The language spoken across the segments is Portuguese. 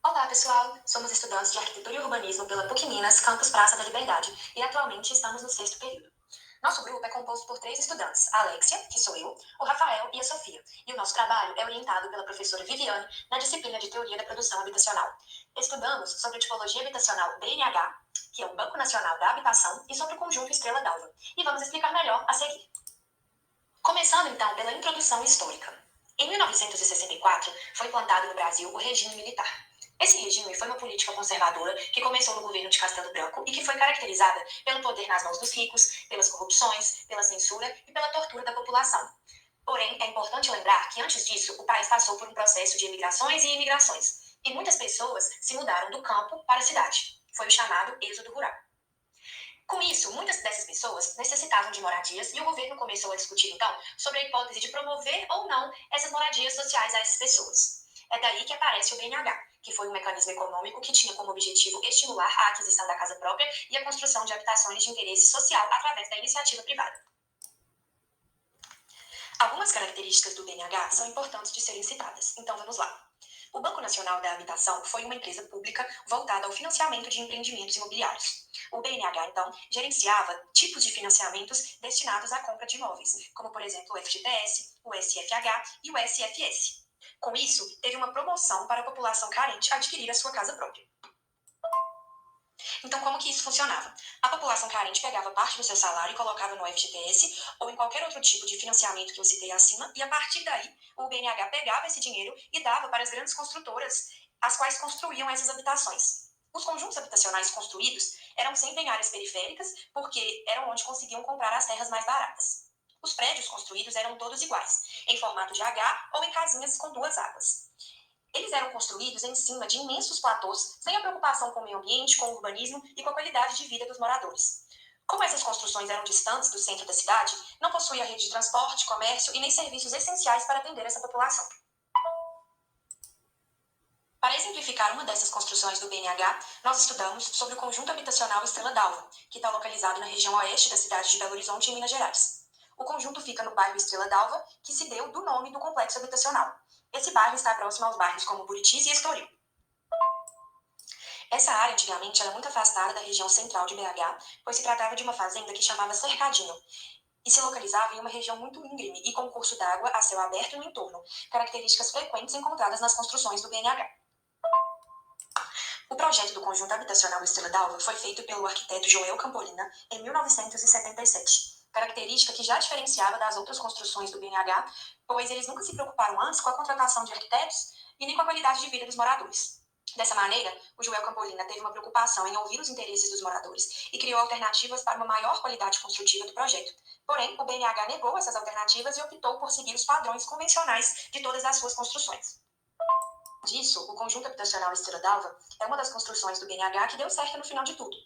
Olá, pessoal! Somos estudantes de Arquitetura e Urbanismo pela PUC Minas, Campus Praça da Liberdade, e atualmente estamos no sexto período. Nosso grupo é composto por 3 estudantes, a Alexia, que sou eu, o Rafael e a Sofia, e o nosso trabalho é orientado pela professora Viviane na disciplina de Teoria da Produção Habitacional. Estudamos sobre a tipologia habitacional BNH, que é o Banco Nacional da Habitação, e sobre o conjunto Estrela d'Alva, e vamos explicar melhor a seguir. Começando então pela introdução histórica. Em 1964, foi implantado no Brasil o regime militar. Esse regime foi uma política conservadora que começou no governo de Castelo Branco e que foi caracterizada pelo poder nas mãos dos ricos, pelas corrupções, pela censura e pela tortura da população. Porém, é importante lembrar que antes disso, o país passou por um processo de emigrações e imigrações, e muitas pessoas se mudaram do campo para a cidade. Foi o chamado êxodo rural. Com isso, muitas dessas pessoas necessitavam de moradias e o governo começou a discutir, então, sobre a hipótese de promover ou não essas moradias sociais a essas pessoas. É daí que aparece o BNH, que foi um mecanismo econômico que tinha como objetivo estimular a aquisição da casa própria e a construção de habitações de interesse social através da iniciativa privada. Algumas características do BNH são importantes de serem citadas, então vamos lá. O Banco Nacional da Habitação foi uma empresa pública voltada ao financiamento de empreendimentos imobiliários. O BNH, então, gerenciava tipos de financiamentos destinados à compra de imóveis, como, por exemplo, o FGTS, o SFH e o SFS. Com isso, teve uma promoção para a população carente adquirir a sua casa própria. Então, como que isso funcionava? A população carente pegava parte do seu salário e colocava no FGTS ou em qualquer outro tipo de financiamento que eu citei acima, e a partir daí, o BNH pegava esse dinheiro e dava para as grandes construtoras, as quais construíam essas habitações. Os conjuntos habitacionais construídos eram sempre em áreas periféricas, porque eram onde conseguiam comprar as terras mais baratas. Os prédios construídos eram todos iguais, em formato de H ou em casinhas com 2 águas. Eles eram construídos em cima de imensos platôs, sem a preocupação com o meio ambiente, com o urbanismo e com a qualidade de vida dos moradores. Como essas construções eram distantes do centro da cidade, não possuía rede de transporte, comércio e nem serviços essenciais para atender essa população. Para exemplificar uma dessas construções do BNH, nós estudamos sobre o conjunto habitacional Estrela d'Alva, que está localizado na região oeste da cidade de Belo Horizonte, em Minas Gerais. O conjunto fica no bairro Estrela d'Alva, que se deu do nome do complexo habitacional. Esse bairro está próximo aos bairros como Buritis e Estoril. Essa área antigamente era muito afastada da região central de BH, pois se tratava de uma fazenda que chamava Cercadinho, e se localizava em uma região muito íngreme e com curso d'água a céu aberto no entorno, características frequentes encontradas nas construções do BNH. O projeto do conjunto habitacional Estrela d'Alva foi feito pelo arquiteto Joel Campolina em 1977, característica que já diferenciava das outras construções do BNH, pois eles nunca se preocuparam antes com a contratação de arquitetos e nem com a qualidade de vida dos moradores. Dessa maneira, o Joel Campolina teve uma preocupação em ouvir os interesses dos moradores e criou alternativas para uma maior qualidade construtiva do projeto. Porém, o BNH negou essas alternativas e optou por seguir os padrões convencionais de todas as suas construções. Disso, o conjunto habitacional Estrela d'Alva é uma das construções do BNH que deu certo no final de tudo.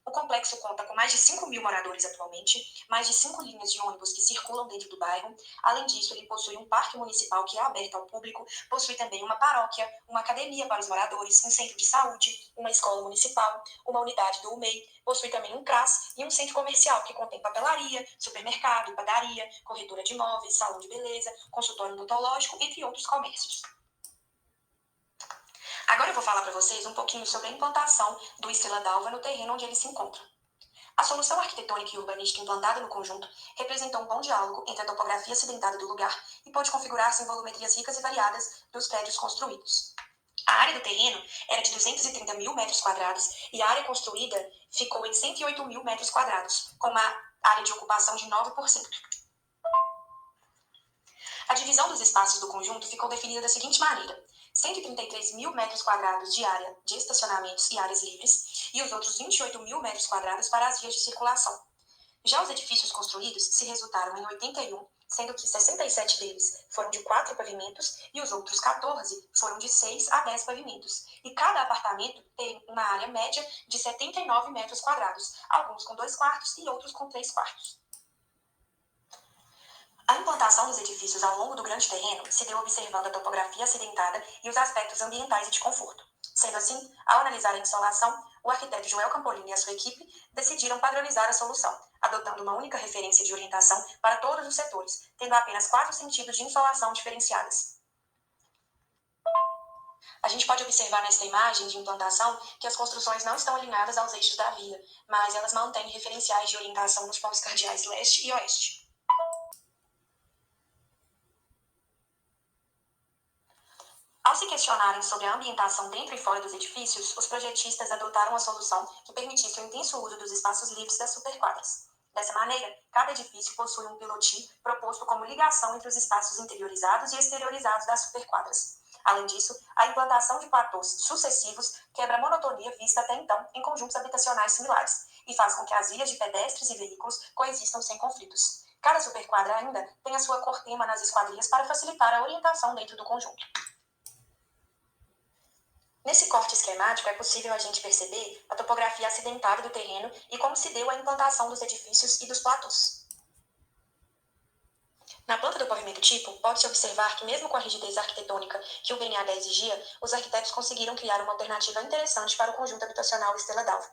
O complexo conta com mais de 5.000 moradores atualmente, mais de 5 linhas de ônibus que circulam dentro do bairro. Além disso, ele possui um parque municipal que é aberto ao público, possui também uma paróquia, uma academia para os moradores, um centro de saúde, uma escola municipal, uma unidade do UMEI, possui também um CRAS e um centro comercial que contém papelaria, supermercado, padaria, corretora de imóveis, salão de beleza, consultório odontológico, entre outros comércios. Agora eu vou falar para vocês um pouquinho sobre a implantação do Estrela d'Alva no terreno onde ele se encontra. A solução arquitetônica e urbanística implantada no conjunto representou um bom diálogo entre a topografia acidentada do lugar e pôde configurar-se em volumetrias ricas e variadas dos prédios construídos. A área do terreno era de 230 mil metros quadrados e a área construída ficou em 108 mil metros quadrados, com uma área de ocupação de 9%. A divisão dos espaços do conjunto ficou definida da seguinte maneira: 133 mil metros quadrados de área de estacionamentos e áreas livres, e os outros 28 mil metros quadrados para as vias de circulação. Já os edifícios construídos se resultaram em 81, sendo que 67 deles foram de 4 pavimentos e os outros 14 foram de 6 a 10 pavimentos. E cada apartamento tem uma área média de 79 metros quadrados, alguns com 2 quartos e outros com 3 quartos. A implantação dos edifícios ao longo do grande terreno se deu observando a topografia acidentada e os aspectos ambientais e de conforto. Sendo assim, ao analisar a insolação, o arquiteto Joel Campolini e a sua equipe decidiram padronizar a solução, adotando uma única referência de orientação para todos os setores, tendo apenas 4 sentidos de insolação diferenciadas. A gente pode observar nesta imagem de implantação que as construções não estão alinhadas aos eixos da via, mas elas mantêm referenciais de orientação nos pontos cardeais leste e oeste. Ao se questionarem sobre a ambientação dentro e fora dos edifícios, os projetistas adotaram uma solução que permitisse o intenso uso dos espaços livres das superquadras. Dessa maneira, cada edifício possui um pilotis proposto como ligação entre os espaços interiorizados e exteriorizados das superquadras. Além disso, a implantação de platôs sucessivos quebra a monotonia vista até então em conjuntos habitacionais similares e faz com que as vias de pedestres e veículos coexistam sem conflitos. Cada superquadra ainda tem a sua cor-tema nas esquadrias para facilitar a orientação dentro do conjunto. Nesse corte esquemático é possível a gente perceber a topografia acidentada do terreno e como se deu a implantação dos edifícios e dos platôs. Na planta do pavimento tipo, pode-se observar que mesmo com a rigidez arquitetônica que o BNH exigia, os arquitetos conseguiram criar uma alternativa interessante para o conjunto habitacional Estrela d'Alva.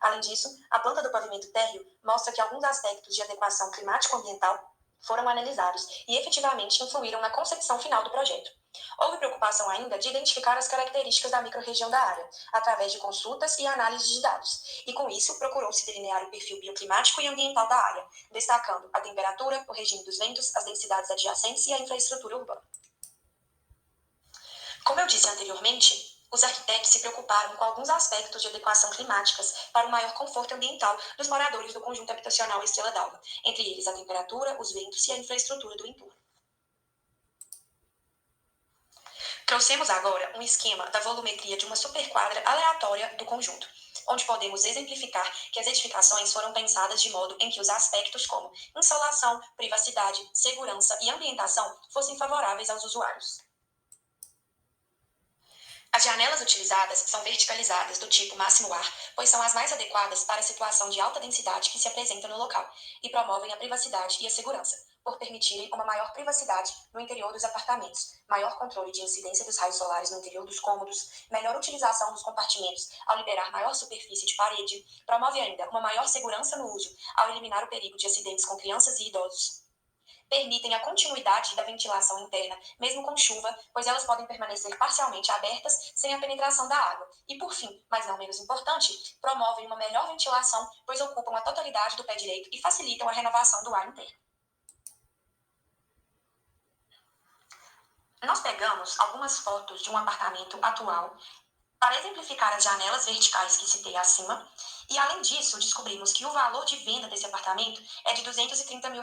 Além disso, a planta do pavimento térreo mostra que alguns aspectos de adequação climático-ambiental foram analisados e efetivamente influíram na concepção final do projeto. Houve preocupação ainda de identificar as características da microrregião da área, através de consultas e análise de dados, e com isso procurou-se delinear o perfil bioclimático e ambiental da área, destacando a temperatura, o regime dos ventos, as densidades adjacentes e a infraestrutura urbana. Como eu disse anteriormente, os arquitetos se preocuparam com alguns aspectos de adequação climáticas para o maior conforto ambiental dos moradores do conjunto habitacional Estrela d'Alva, entre eles a temperatura, os ventos e a infraestrutura do entorno. Trouxemos agora um esquema da volumetria de uma superquadra aleatória do conjunto, onde podemos exemplificar que as edificações foram pensadas de modo em que os aspectos como insolação, privacidade, segurança e ambientação fossem favoráveis aos usuários. As janelas utilizadas são verticalizadas do tipo máximo ar, pois são as mais adequadas para a situação de alta densidade que se apresenta no local e promovem a privacidade e a segurança, por permitirem uma maior privacidade no interior dos apartamentos, maior controle de incidência dos raios solares no interior dos cômodos, melhor utilização dos compartimentos ao liberar maior superfície de parede, promove ainda uma maior segurança no uso ao eliminar o perigo de acidentes com crianças e idosos. Permitem a continuidade da ventilação interna, mesmo com chuva, pois elas podem permanecer parcialmente abertas sem a penetração da água. E, por fim, mas não menos importante, promovem uma melhor ventilação, pois ocupam a totalidade do pé direito e facilitam a renovação do ar interno. Nós pegamos algumas fotos de um apartamento atual para exemplificar as janelas verticais que citei acima, e além disso, descobrimos que o valor de venda desse apartamento é de R$ 230 mil,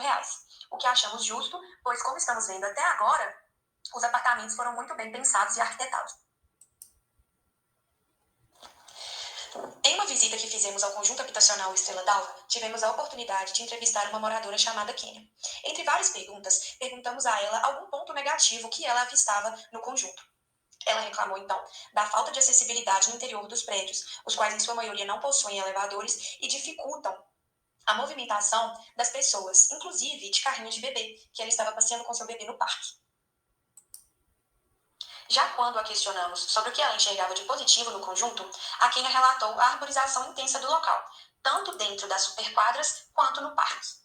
o que achamos justo, pois como estamos vendo até agora, os apartamentos foram muito bem pensados e arquitetados. Em uma visita que fizemos ao conjunto habitacional Estrela d'Alva, tivemos a oportunidade de entrevistar uma moradora chamada Kênia. Entre várias perguntas, perguntamos a ela algum ponto negativo que ela avistava no conjunto. Ela reclamou, então, da falta de acessibilidade no interior dos prédios, os quais, em sua maioria, não possuem elevadores e dificultam a movimentação das pessoas, inclusive de carrinhos de bebê, que ela estava passeando com seu bebê no parque. Já quando a questionamos sobre o que ela enxergava de positivo no conjunto, a Kênia relatou a arborização intensa do local, tanto dentro das superquadras quanto no parque.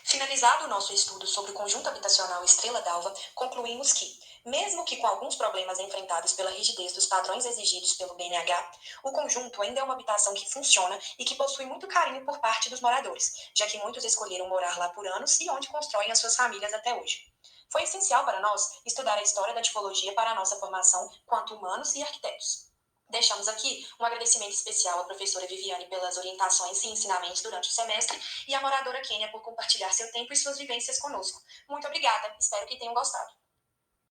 Finalizado o nosso estudo sobre o conjunto habitacional Estrela d'Alva, concluímos que, mesmo que com alguns problemas enfrentados pela rigidez dos padrões exigidos pelo BNH, o conjunto ainda é uma habitação que funciona e que possui muito carinho por parte dos moradores, já que muitos escolheram morar lá por anos e onde constroem as suas famílias até hoje. Foi essencial para nós estudar a história da tipologia para a nossa formação quanto humanos e arquitetos. Deixamos aqui um agradecimento especial à professora Viviane pelas orientações e ensinamentos durante o semestre e à moradora Kênia por compartilhar seu tempo e suas vivências conosco. Muito obrigada, espero que tenham gostado.